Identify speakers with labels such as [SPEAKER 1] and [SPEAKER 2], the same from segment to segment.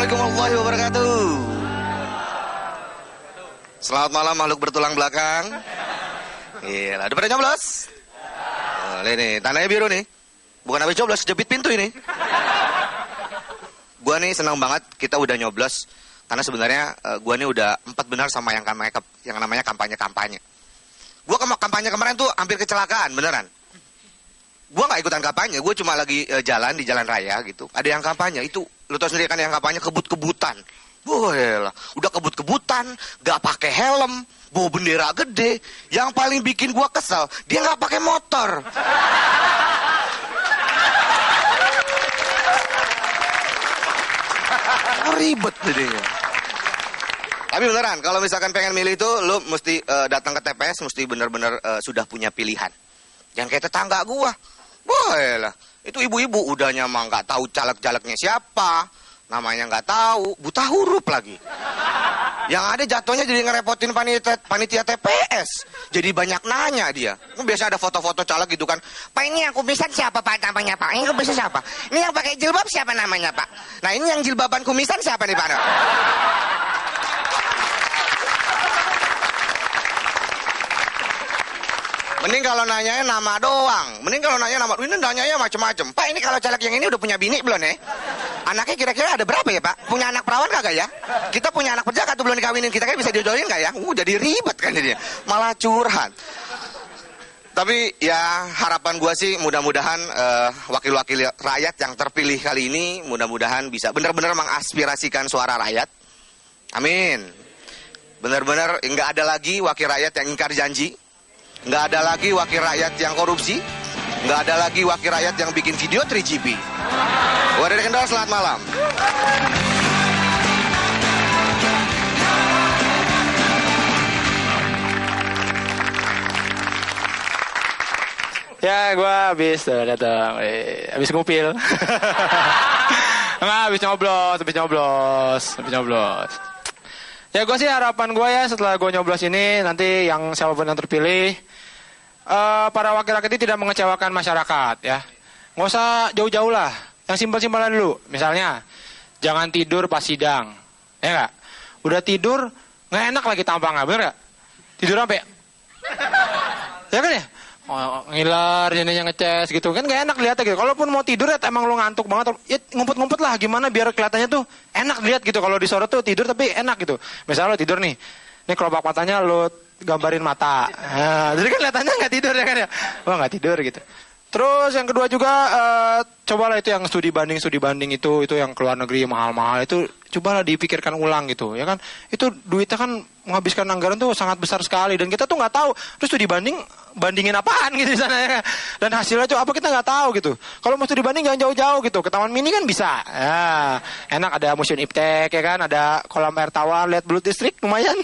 [SPEAKER 1] Assalamualaikum warahmatullahi wabarakatuh. Selamat malam makhluk bertulang belakang. Iya, udah pada nyoblos? Boleh nih, tandanya biru nih. Bukan habis nyoblos, jepit pintu ini. Gua nih senang banget kita udah nyoblos. Karena sebenarnya gua nih udah 4 benar sama yang namanya kampanye-kampanye. Gua kampanye kemarin tuh hampir kecelakaan, beneran. Gua nggak ikutan kampanye, gue cuma lagi jalan di jalan raya gitu. Ada yang kampanye, itu lu tau sendiri kan yang kampanye kebut-kebutan. Boleh lah, udah kebut-kebutan, gak pakai helm, bawa bendera gede. Yang paling bikin gua kesel, dia gak pakai motor. Ribet jadinya. Tapi beneran, kalau misalkan pengen milih itu, lu mesti datang ke TPS, mesti bener-bener sudah punya pilihan. Jangan kayak tetangga gua. Boleh lah, itu ibu-ibu udahnya mah gak tahu caleg-calegnya siapa. Namanya nggak tahu, buta huruf lagi. Yang ada jatuhnya jadi ngerepotin panitia TPS. Jadi banyak nanya dia. Biasa ada foto-foto caleg gitu kan. Pak, ini yang kumisan siapa Pak namanya Pak? Ini kumisan siapa? Ini yang pakai jilbab siapa namanya Pak? Nah ini yang jilbaban kumisan siapa nih Pak? Mending kalau nanyanya nama doang. Mending kalau nanya nama, ini nanyanya macem-macem. Pak, ini kalau caleg yang ini udah punya bini belum ya? Anaknya kira-kira ada berapa ya Pak? Punya anak perawan kagak ya? Kita punya anak pejabat tuh belum dikawinin. Kita kan bisa dijodohin gak ya? Jadi ribet kan jadinya. Malah curhat. Tapi ya harapan gua sih mudah-mudahan wakil-wakil rakyat yang terpilih kali ini mudah-mudahan bisa benar-benar mengaspirasikan suara rakyat. Amin. Benar-benar nggak ada lagi wakil rakyat yang ingkar janji. Nggak ada lagi wakil rakyat yang korupsi. Nggak ada lagi wakil rakyat yang bikin video 3GP. Gua dari Kendal, selamat malam.
[SPEAKER 2] Ya, gue habis datang, habis ngupil. Enggak, habis nyoblos. Ya gue sih harapan gue ya setelah gue nyoblos ini nanti yang siapapun yang terpilih, para wakil rakyat ini tidak mengecewakan masyarakat ya. Nggak usah jauh-jauh lah. Yang simpel-simpelan dulu. Misalnya, jangan tidur pas sidang. Ya nggak? Udah tidur, nggak enak lagi tampangnya. Bener nggak? Tidur sampai. Ya kan ya? Oh, ngiler, jadinya ngeces gitu. Kan nggak enak lihatnya gitu. Kalaupun mau tidur ya emang lu ngantuk banget. Ya ngumpet-ngumpet lah. Gimana biar kelihatannya tuh enak dilihat gitu. Kalau disorot tuh tidur tapi enak gitu. Misalnya lu tidur nih. Ini kelopak matanya lu gambarin mata. Nah, jadi kan kelihatannya nggak tidur ya kan ya? Wah nggak tidur gitu. Terus yang kedua juga cobalah itu yang studi banding itu yang keluar negeri mahal-mahal itu cobalah dipikirkan ulang gitu ya kan. Itu duitnya kan menghabiskan anggaran tuh sangat besar sekali dan kita tuh nggak tahu terus studi bandingin apaan gitu di sana ya. Dan hasilnya tuh apa kita nggak tahu gitu. Kalau mau studi banding jangan jauh-jauh gitu. Ke Taman Mini kan bisa. Ya, enak ada museum iptek ya kan, ada kolam air tawar, lihat Blue District lumayan.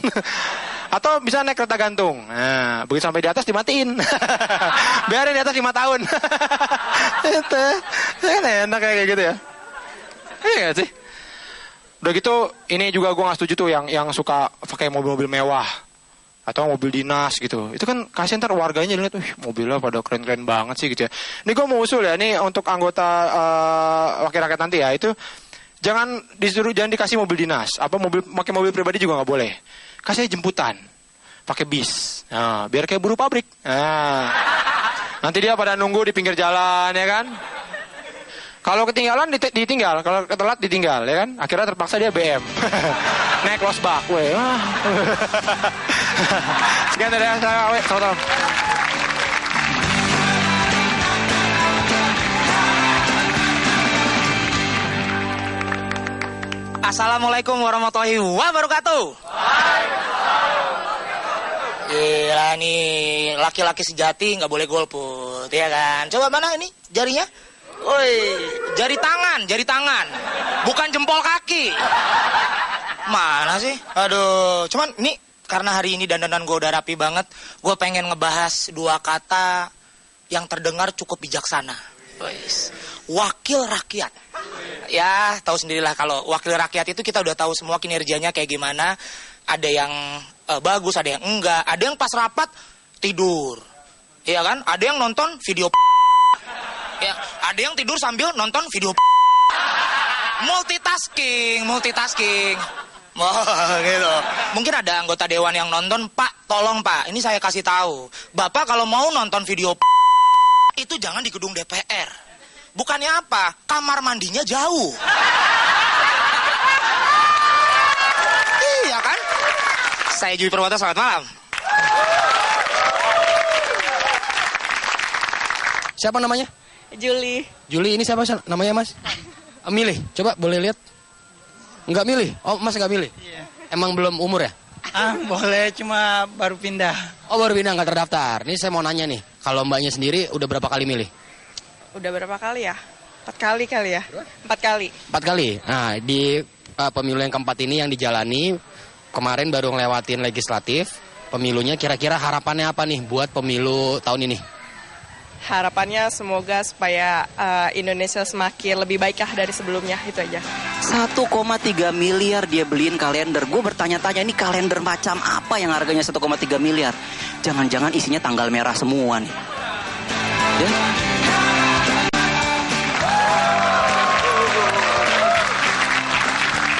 [SPEAKER 2] Atau bisa naik kereta gantung. Nah, begitu sampai di atas dimatiin. Biarin di atas 5 tahun. Itu kan enak kayak gitu ya. Iya gak sih? Udah gitu, ini juga gue gak setuju tuh yang suka pakai mobil-mobil mewah. Atau mobil dinas gitu. Itu kan kasihan ntar warganya lihat, mobilnya pada keren-keren banget sih gitu ya. Ini gue mau usul ya, ini untuk anggota wakil rakyat nanti ya. Itu jangan dikasih mobil dinas. Pakai mobil pribadi juga gak boleh. Kasih jemputan, pakai bis, nah, biar kayak buruh pabrik. Nah, nanti dia pada nunggu di pinggir jalan ya kan. Kalau ketinggalan ditinggal, kalau telat ditinggal ya kan. Akhirnya terpaksa dia BM, naik losbak, weh. Sekian dari saya, selamat.
[SPEAKER 3] Assalamualaikum warahmatullahi wabarakatuh. Gila nih, laki-laki sejati nggak boleh golput, ya kan? Coba mana ini jarinya? Woi, jari tangan, bukan jempol kaki. Mana sih? Aduh, cuman ini karena hari ini dandanan gue udah rapi banget, gue pengen ngebahas 2 kata yang terdengar cukup bijaksana. Wakil rakyat. Ya, tahu sendirilah kalau wakil rakyat itu kita udah tahu semua kinerjanya kayak gimana. Ada yang bagus, ada yang enggak. Ada yang pas rapat tidur. Iya kan? Ada yang nonton video. Ya, ada yang tidur sambil nonton video. Multitasking. Oh, gitu. Mungkin ada anggota dewan yang nonton, Pak, tolong Pak, ini saya kasih tahu. Bapak kalau mau nonton video itu jangan di gedung DPR. Bukannya apa? Kamar mandinya jauh. Iya kan? Saya Jui Perwata, selamat malam.
[SPEAKER 4] Siapa namanya?
[SPEAKER 5] Juli.
[SPEAKER 4] Juli, ini siapa namanya Mas? Milih, coba boleh lihat. Enggak milih? Oh, Mas enggak milih?
[SPEAKER 5] Iya.
[SPEAKER 4] Emang belum umur ya?
[SPEAKER 5] Boleh, cuma baru pindah.
[SPEAKER 4] Oh, baru pindah, nggak terdaftar. Ini saya mau nanya nih, kalau mbaknya sendiri udah berapa kali milih?
[SPEAKER 5] Udah berapa kali ya? 4 kali kali ya? 4 kali.
[SPEAKER 4] 4 kali? Nah, di pemilu yang keempat ini yang dijalani, kemarin baru ngelewatin legislatif, pemilunya kira-kira harapannya apa nih buat pemilu tahun ini?
[SPEAKER 5] Harapannya semoga supaya Indonesia semakin lebih baik lah dari sebelumnya, itu aja.
[SPEAKER 6] 1,3 miliar dia beliin kalender. Gue bertanya-tanya, ini kalender macam apa yang harganya 1,3 miliar? Jangan-jangan isinya tanggal merah semua nih. Ya?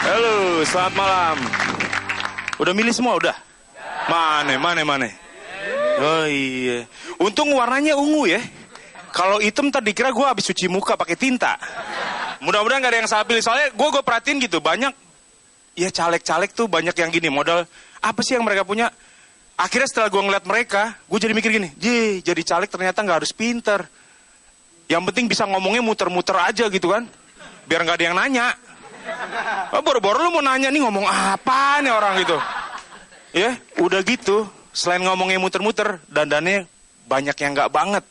[SPEAKER 7] Halo, selamat malam. Udah milih semua, udah? Mana? Oh iya. Untung warnanya ungu ya. Kalau hitam tadi dikira gue habis cuci muka pakai tinta. Mudah-mudahan gak ada yang salah pilih. Soalnya gue perhatiin gitu, banyak ya caleg-caleg tuh banyak yang gini, modal apa sih yang mereka punya. Akhirnya setelah gue ngeliat mereka, gue jadi mikir gini, jadi caleg ternyata gak harus pinter. Yang penting bisa ngomongnya muter-muter aja gitu kan, biar gak ada yang nanya. Oh, boro-boro lu mau nanya nih ngomong apa nih orang gitu. Ya, udah gitu. Selain ngomongnya muter-muter, dandannya banyak yang gak banget.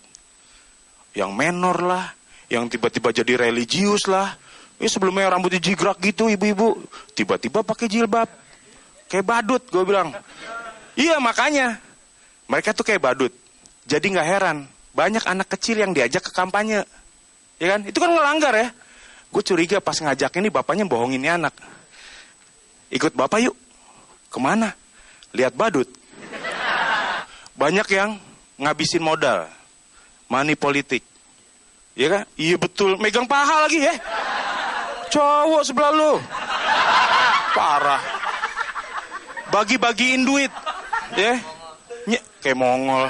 [SPEAKER 7] Yang menor lah, yang tiba-tiba jadi religius lah. Ya sebelumnya rambutnya jigrak gitu ibu-ibu, tiba-tiba pakai jilbab. Kayak badut, gue bilang. Iya makanya, mereka tuh kayak badut. Jadi gak heran, banyak anak kecil yang diajak ke kampanye. Ya kan, itu kan ngelanggar ya. Gue curiga pas ngajak ini bapaknya bohongin ini anak. Ikut bapak yuk. Kemana? Lihat badut. Banyak yang ngabisin modal, money politik, ya kan? Iya betul, megang paha lagi ya. Cowok sebelah lu, parah. Bagi-bagiin duit, ya, kayak Mongol.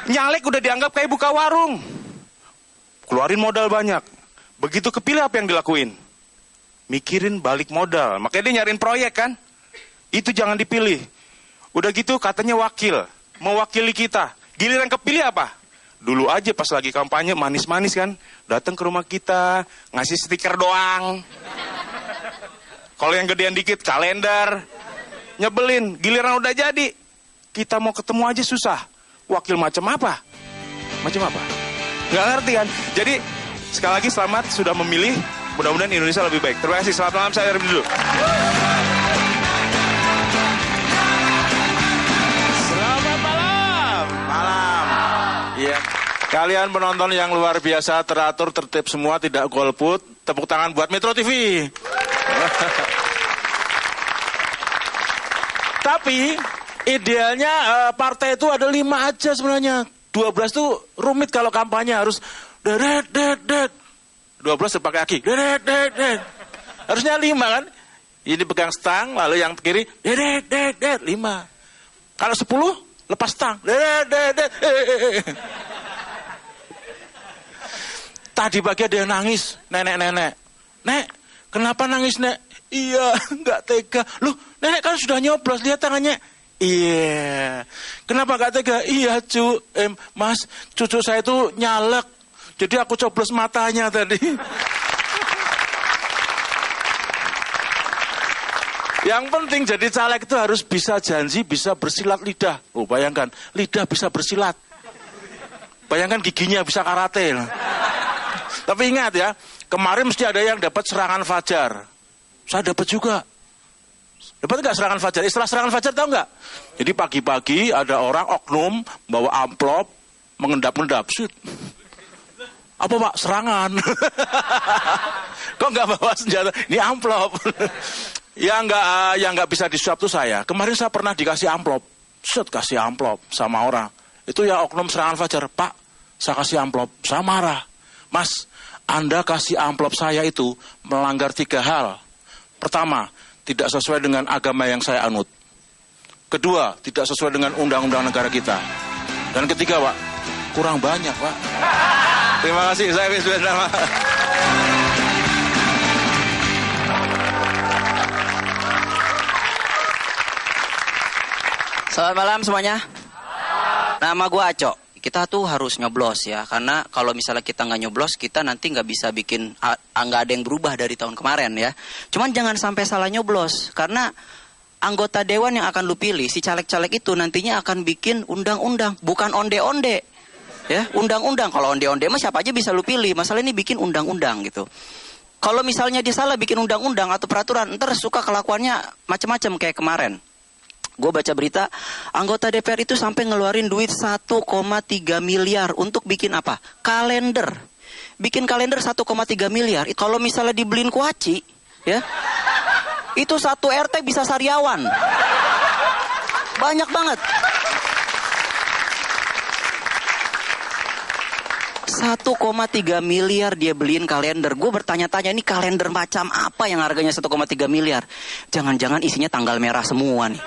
[SPEAKER 7] Nyalek udah dianggap kayak buka warung, keluarin modal banyak. Begitu kepilih apa yang dilakuin? Mikirin balik modal, makanya dia nyariin proyek kan? Itu jangan dipilih. Udah gitu katanya wakil, mewakili kita. Giliran kepilih apa? Dulu aja pas lagi kampanye manis-manis kan, datang ke rumah kita, ngasih stiker doang. Kalau yang gedean dikit kalender, nyebelin. Giliran udah jadi, kita mau ketemu aja susah. Wakil macam apa? Macam apa? Nggak ngerti kan? Jadi sekali lagi selamat sudah memilih. Mudah-mudahan Indonesia lebih baik. Terima kasih. Selamat malam, saya Arif dulu.
[SPEAKER 8] Iya, kalian penonton yang luar biasa, teratur, tertib semua, tidak golput. Tepuk tangan buat Metro TV. Tapi idealnya partai itu ada 5 aja sebenarnya. 12 tuh rumit kalau kampanye, harus dedet. 12 pakai kaki, dedet. Harusnya 5 kan? Ini pegang stang, lalu yang kiri dedet 5. Kalau 10 lepas stang. Tadi pagi ada yang nangis, nenek. Nek, kenapa nangis, Nek? Iya, nggak tega. Loh, nenek kan sudah nyoblos, lihat tangannya. Iya. Kenapa nggak tega? Iya, Mas, cucu saya itu nyalek. Jadi aku coblos matanya tadi. Yang penting jadi caleg itu harus bisa janji, bisa bersilat lidah. Oh, bayangkan, lidah bisa bersilat. Bayangkan giginya bisa karate. Tapi ingat ya, kemarin mesti ada yang dapat serangan fajar. Saya dapat juga. Dapat nggak serangan fajar? Istilah serangan fajar tahu nggak? Jadi pagi-pagi ada orang oknum bawa amplop, mengendap-endap. Apa Pak? Serangan. Kok nggak bawa senjata? Ini amplop. Yang nggak bisa disuap tuh saya. Kemarin saya pernah dikasih amplop. Kasih amplop sama orang. Itu ya oknum serangan fajar. Pak, saya kasih amplop. Saya marah. Mas, Anda kasih amplop saya itu melanggar 3 hal. Pertama, tidak sesuai dengan agama yang saya anut. Kedua, tidak sesuai dengan undang-undang negara kita. Dan ketiga, Pak, kurang banyak, Pak. Terima kasih, saya Wisnu Dharma.
[SPEAKER 6] Selamat malam semuanya. Nama gue Aco. Kita tuh harus nyoblos ya, karena kalau misalnya kita nggak nyoblos, kita nanti nggak bisa bikin, nggak ada yang berubah dari tahun kemarin ya. Cuman jangan sampai salah nyoblos, karena anggota dewan yang akan lu pilih, si caleg-caleg itu nantinya akan bikin undang-undang, bukan onde-onde. Ya, undang-undang. Kalau onde-onde mah siapa aja bisa lu pilih. Masalah ini bikin undang-undang gitu. Kalau misalnya dia salah bikin undang-undang atau peraturan, ntar suka kelakuannya macam-macam kayak kemarin. Gue baca berita, anggota DPR itu sampai ngeluarin duit 1,3 miliar untuk bikin apa? Kalender. Bikin kalender 1,3 miliar. Kalau misalnya dibeliin kuaci, ya, itu satu RT bisa sariawan. Banyak banget. 1,3 miliar dia beliin kalender. Gue bertanya-tanya, ini kalender macam apa yang harganya 1,3 miliar? Jangan-jangan isinya tanggal merah semua nih.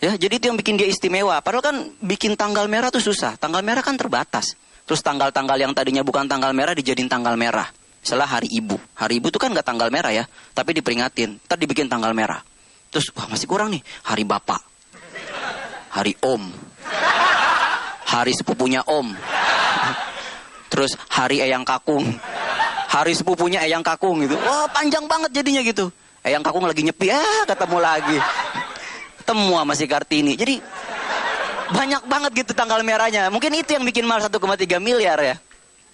[SPEAKER 6] Ya, jadi itu yang bikin dia istimewa. Padahal kan bikin tanggal merah tuh susah. Tanggal merah kan terbatas. Terus tanggal-tanggal yang tadinya bukan tanggal merah dijadiin tanggal merah. Misalnya hari ibu. Hari ibu tuh kan gak tanggal merah ya. Tapi diperingatin. Ntar dibikin tanggal merah. Terus, wah masih kurang nih. Hari bapak. Hari om. Hari sepupunya om. Terus hari eyang kakung. Hari sepupunya eyang kakung gitu. Wah panjang banget jadinya gitu. Eyang kakung lagi nyepi. Ketemu lagi. Ketemu sama si Kartini. Jadi banyak banget gitu tanggal merahnya. Mungkin itu yang bikin mahal 1,3 miliar ya.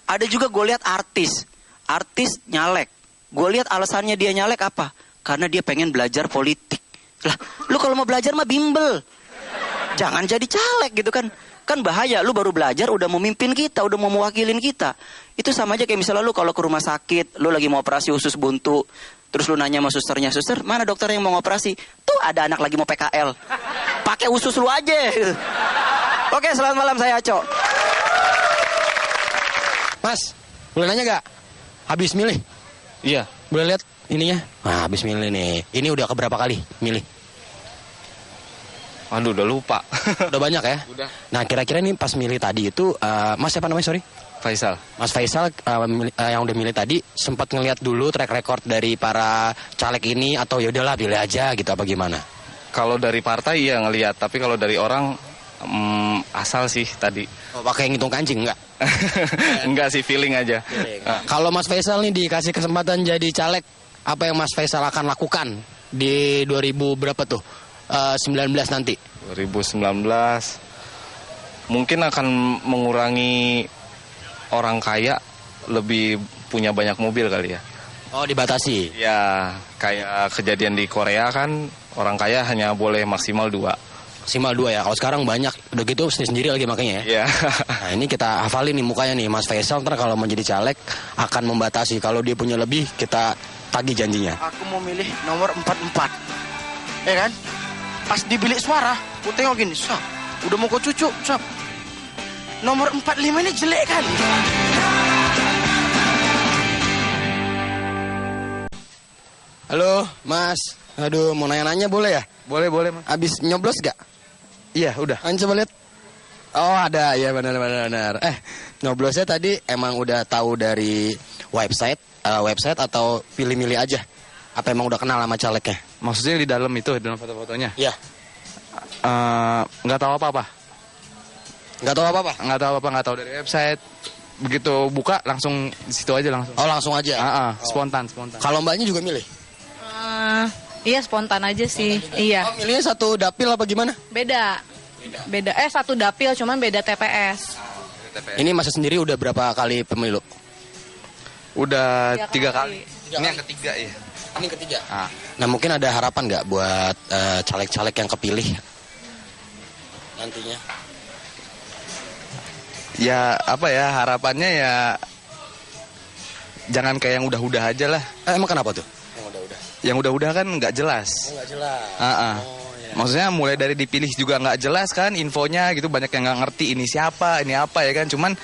[SPEAKER 6] Ada juga gue lihat artis. Artis nyalek. Gue lihat alasannya dia nyalek apa? Karena dia pengen belajar politik. Lah, lu kalau mau belajar mah bimbel. Jangan jadi caleg gitu kan. Kan bahaya, lu baru belajar udah mau mimpin kita, udah mau mewakilin kita. Itu sama aja kayak misalnya lu kalau ke rumah sakit, lu lagi mau operasi usus buntu. Terus lu nanya sama susternya, suster mana dokter yang mau ngoperasi? Tuh ada anak lagi mau PKL. Pakai usus lu aja. Oke, selamat malam, saya Aco.
[SPEAKER 4] Mas, boleh nanya gak? Habis milih?
[SPEAKER 2] Iya.
[SPEAKER 4] Boleh lihat ininya? Nah, habis milih nih. Ini udah keberapa kali milih?
[SPEAKER 2] Aduh, udah lupa.
[SPEAKER 4] Udah banyak ya?
[SPEAKER 2] Udah.
[SPEAKER 4] Nah, kira-kira nih pas milih tadi itu, Mas siapa namanya, sorry?
[SPEAKER 2] Faisal.
[SPEAKER 4] Mas Faisal yang udah milih tadi sempat ngelihat dulu track record dari para caleg ini atau ya udahlah pilih aja gitu apa gimana?
[SPEAKER 2] Kalau dari partai ya ngelihat, tapi kalau dari orang asal sih tadi.
[SPEAKER 4] Oh, pakai ngitung kancing enggak?
[SPEAKER 2] Enggak sih, feeling aja.
[SPEAKER 4] Kalau Mas Faisal nih dikasih kesempatan jadi caleg, apa yang Mas Faisal akan lakukan di 2000 berapa tuh? 19 nanti.
[SPEAKER 2] 2019 mungkin akan mengurangi orang kaya lebih punya banyak mobil kali ya.
[SPEAKER 4] Oh, dibatasi.
[SPEAKER 2] Ya, kayak kejadian di Korea kan orang kaya hanya boleh maksimal 2.
[SPEAKER 4] Maksimal 2 ya. Kalau sekarang banyak udah gitu sendiri lagi makanya ya.
[SPEAKER 2] Iya.
[SPEAKER 4] Nah, ini kita hafalin nih mukanya nih Mas Faisal, ntar kalau menjadi caleg akan membatasi. Kalau dia punya lebih kita tagih janjinya.
[SPEAKER 9] Aku mau milih nomor 44. Ya kan? Pas di bilik suara, aku tengok gini, sap. Udah mau kau cucuk, sap. Nomor 45 ini jelek kali.
[SPEAKER 4] Halo, Mas. Aduh, mau nanya-nanya boleh ya?
[SPEAKER 2] Boleh, Mas.
[SPEAKER 4] Abis nyoblos gak?
[SPEAKER 2] Iya, udah.
[SPEAKER 4] Coba lihat. Oh, ada. Ya, benar. Nyoblosnya tadi emang udah tahu dari website atau pilih-milih aja? Apa emang udah kenal sama calegnya?
[SPEAKER 2] Maksudnya di dalam itu, dalam foto-fotonya?
[SPEAKER 4] Iya.
[SPEAKER 2] Nggak tahu apa-apa.
[SPEAKER 4] Nggak tahu apa-apa?
[SPEAKER 2] Nggak tahu dari website. Begitu buka langsung di situ aja langsung.
[SPEAKER 4] Oh, langsung aja?
[SPEAKER 2] Spontan.
[SPEAKER 4] Kalau mbaknya juga milih?
[SPEAKER 10] Iya, spontan aja sih. Iya.
[SPEAKER 4] Oh, milihnya satu dapil apa gimana?
[SPEAKER 10] Beda. Satu dapil, cuman beda TPS.
[SPEAKER 4] Ini Mas sendiri udah berapa kali pemilu?
[SPEAKER 2] Udah 3 kali.
[SPEAKER 4] Ini
[SPEAKER 2] yang ketiga ya.
[SPEAKER 4] Ini ketiga. Nah, mungkin ada harapan nggak buat caleg-caleg yang kepilih nantinya?
[SPEAKER 2] Ya apa ya, harapannya ya jangan kayak yang udah-udah aja lah.
[SPEAKER 4] Emang kenapa tuh?
[SPEAKER 2] Yang udah-udah kan nggak jelas.
[SPEAKER 4] Nggak jelas.
[SPEAKER 2] Ya. Maksudnya mulai dari dipilih juga nggak jelas kan infonya gitu, banyak yang nggak ngerti ini siapa, ini apa ya kan. Cuman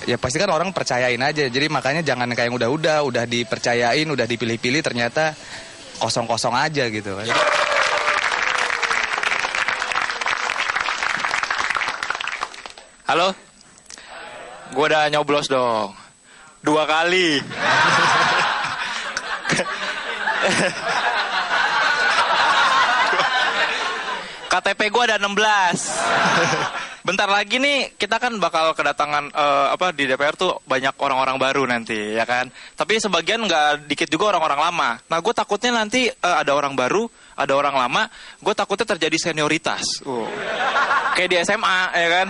[SPEAKER 11] ya pasti kan orang percayain aja. Jadi makanya jangan kayak yang udah dipercayain, udah dipilih-pilih ternyata kosong-kosong aja gitu.
[SPEAKER 2] Halo? Gue udah nyoblos dong. 2 kali. KTP gue ada 16. Bentar lagi nih kita kan bakal kedatangan di DPR tuh banyak orang-orang baru nanti ya kan. Tapi sebagian nggak dikit juga orang-orang lama. Nah gue takutnya nanti ada orang baru, ada orang lama. Gue takutnya terjadi senioritas. Kayak di SMA ya kan.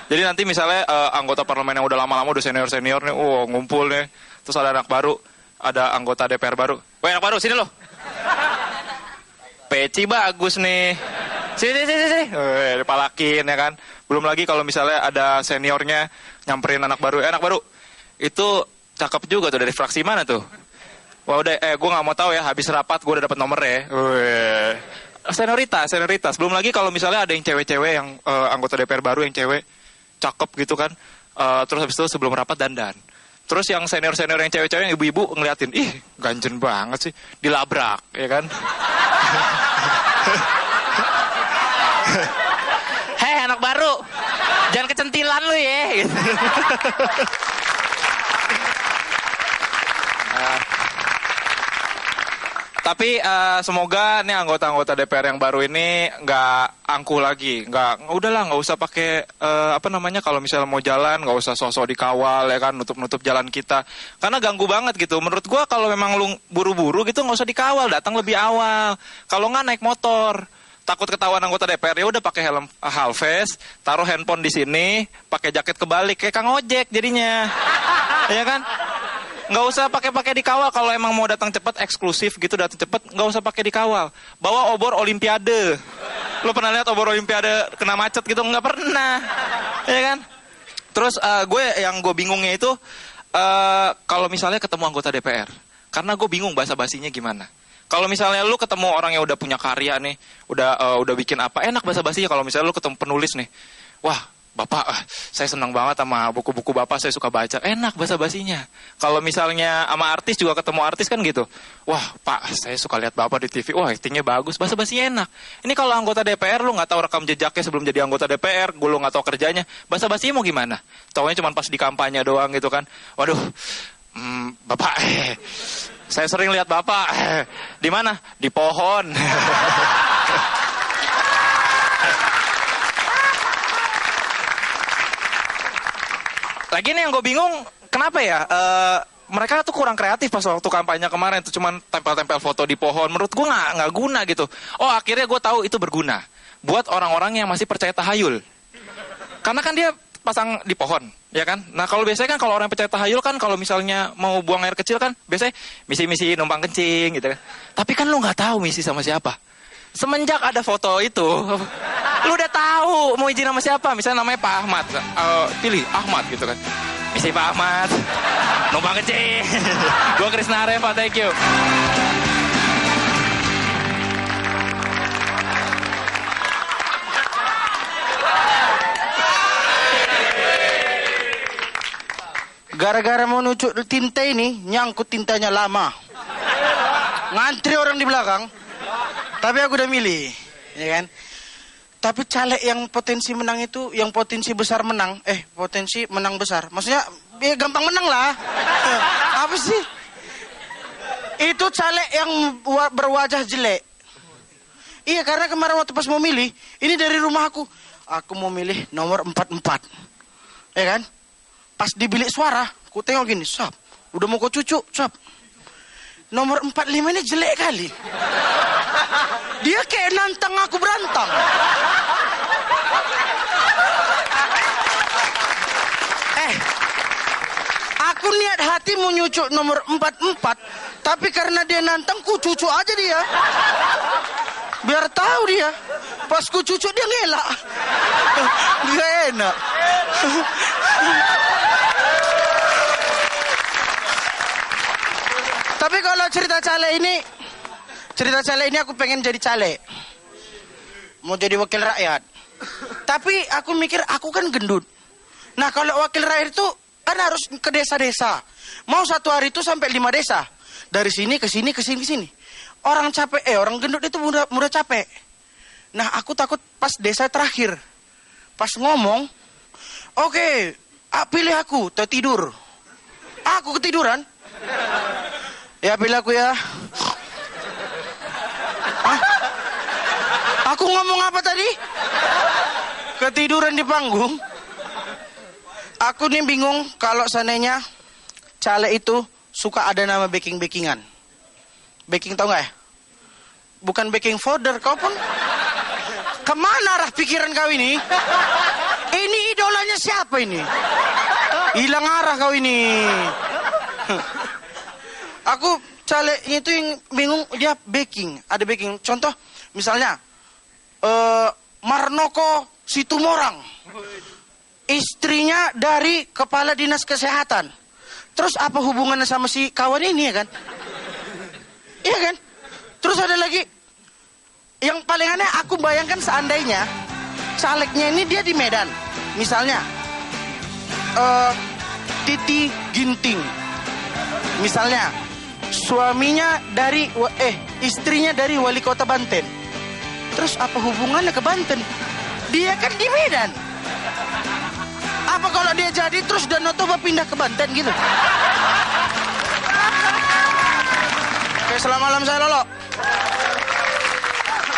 [SPEAKER 2] Jadi nanti misalnya anggota parlemen yang udah lama-lama udah senior-senior nih, ngumpul nih. Terus ada anak baru, ada anggota DPR baru. Woi anak baru sini loh. Peci bagus nih. Sini. Dipalakin ya kan. Belum lagi kalau misalnya ada seniornya nyamperin anak baru. Anak baru, itu cakep juga tuh dari fraksi mana tuh? Wah udah, gue gak mau tahu ya. Habis rapat gue udah dapet nomornya. Senioritas. Belum lagi kalau misalnya ada yang cewek-cewek yang anggota DPR baru yang cewek cakep gitu kan. Terus habis itu sebelum rapat dandan. Terus yang senior-senior yang cewek-cewek yang ibu-ibu ngeliatin, ih ganjen banget sih, dilabrak ya kan.
[SPEAKER 3] Hei anak baru, jangan kecentilan lu ya. Gitu.
[SPEAKER 2] Tapi semoga nih anggota-anggota DPR yang baru ini nggak angkuh lagi, udahlah nggak usah pakai kalau misalnya mau jalan nggak usah sosok dikawal ya kan, nutup jalan kita, karena ganggu banget gitu. Menurut gua kalau memang lu buru-buru gitu nggak usah dikawal, datang lebih awal. Kalau nggak naik motor, takut ketahuan anggota DPR ya udah pakai helm half face, taruh handphone di sini, pakai jaket kebalik kayak Kang Ojek jadinya, ya kan? Nggak usah pakai dikawal. Kalau emang mau datang cepat, eksklusif gitu, datang cepat, nggak usah pakai dikawal. Bawa obor olimpiade. Lo pernah lihat obor olimpiade kena macet gitu? Nggak pernah, ya kan? Terus yang gue bingungnya itu kalau misalnya ketemu anggota DPR, karena gue bingung bahasa basinya gimana. Kalau misalnya lu ketemu orang yang udah punya karya nih, udah bikin apa, enak bahasa basinya. Kalau misalnya lu ketemu penulis nih, wah Bapak, saya senang banget sama buku-buku Bapak, saya suka baca. Enak bahasa basinya. Kalau misalnya sama artis juga ketemu artis kan gitu. Wah Pak, saya suka lihat Bapak di TV. Wah actingnya bagus, bahasa basinya enak. Ini kalau anggota DPR lu nggak tahu rekam jejaknya sebelum jadi anggota DPR, lu nggak tahu kerjanya, bahasa basinya mau gimana? Taunya cuma pas di kampanye doang gitu kan. Waduh, Bapak, saya sering lihat Bapak. Di mana? Di pohon. Lagi nih yang gue bingung, kenapa ya mereka tuh kurang kreatif pas waktu kampanye kemarin tuh cuman tempel-tempel foto di pohon. Menurut gue nggak guna gitu. Oh akhirnya gue tahu itu berguna buat orang-orang yang masih percaya tahayul. Karena kan dia pasang di pohon, ya kan? Nah kalau biasanya kan kalau orang percaya tahayul kan kalau misalnya mau buang air kecil kan biasanya misi-misi numpang kencing gitu kan. Tapi kan lu nggak tahu misi sama siapa. Semenjak ada foto itu, lu udah tahu mau izin sama siapa. Misalnya namanya Pak Ahmad, pilih Ahmad gitu kan. Misi Pak Ahmad, numpang kencing. Gua Krisna Areva, thank you.
[SPEAKER 9] Gara-gara mau nucuk tinta ini, nyangkut tintanya lama. Ngantri orang di belakang. Tapi aku udah milih, ya kan? Tapi caleg yang potensi menang itu, yang potensi besar menang, potensi menang besar. Maksudnya, ya gampang menang lah. Apa sih? Itu caleg yang berwajah jelek. Iya, karena kemarin waktu pas mau milih, ini dari rumah aku mau milih nomor 44. Ya kan? Pas di bilik suara, aku tengok gini, sap, udah mau kau cucuk, sap. Nomor 45 ini jelek kali. Dia kayak nantang aku berantang. Aku niat hati mau nyucuk nomor 44, tapi karena dia nantang, ku cucuk aja dia. Biar tahu dia. Pas ku cucuk dia ngelak. Dia enak. Tapi kalau cerita caleg ini aku pengen jadi caleg. Mau jadi wakil rakyat. Tapi aku mikir aku kan gendut. Nah kalau wakil rakyat itu kan harus ke desa-desa. Mau satu hari itu sampai 5 desa. Dari sini ke sini, ke sini, ke sini. Orang capek, orang gendut itu mudah capek. Nah aku takut pas desa terakhir. Pas ngomong, oke, pilih aku, tidur. Aku ketiduran. Ya pilih aku ya. Aku ngomong apa tadi? Ketiduran di panggung. Aku nih bingung kalau seandainya caleg itu suka ada nama backing-backingan. Backing tau gak ya? Bukan backing powder, kau pun kemana arah pikiran kau ini? Ini idolanya siapa ini? Hilang arah kau ini. Aku calegnya itu yang bingung, dia backing, ada backing. Contoh, misalnya Marnoko Situmorang, istrinya dari kepala dinas kesehatan. Terus apa hubungannya sama si kawan ini ya kan? Iya kan? Terus ada lagi yang paling aneh, aku bayangkan seandainya calegnya ini dia di Medan, misalnya Titi Ginting, misalnya suaminya dari istrinya dari wali kota Banten. Terus apa hubungannya ke Banten? Dia kan di Medan. Apa kalau dia jadi terus Danau Toba pindah ke Banten gitu? Oke, selamat malam, saya Lolo.